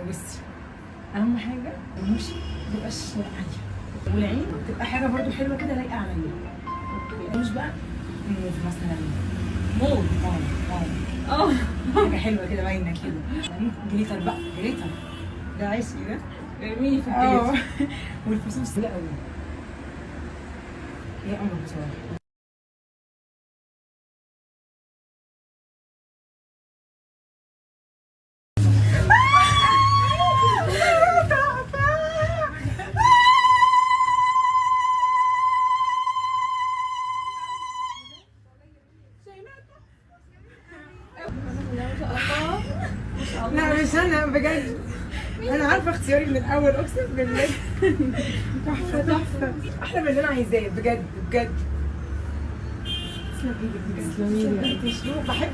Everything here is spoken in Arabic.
بصي، اهم حاجه المشي ما تبقاش عاليه، والعين تبقى حاجه برضو حلوه كده لايقه عليا. مش بقى موف مثلا، موف اه حاجه حلوه كده باينه كده. جليتر بقى، جليتر ده عشقي ده. ارميني في الجليتر. والفصوص لا قوي ايه امر بصراحه. لا مش انا بجد، انا عارفه اختياري من الاول اقسم بالله. تحفه تحفه، احلى من اللي انا عايزاه بجد بجد. تسلم ايدك بجد، تسلمي لي. بحب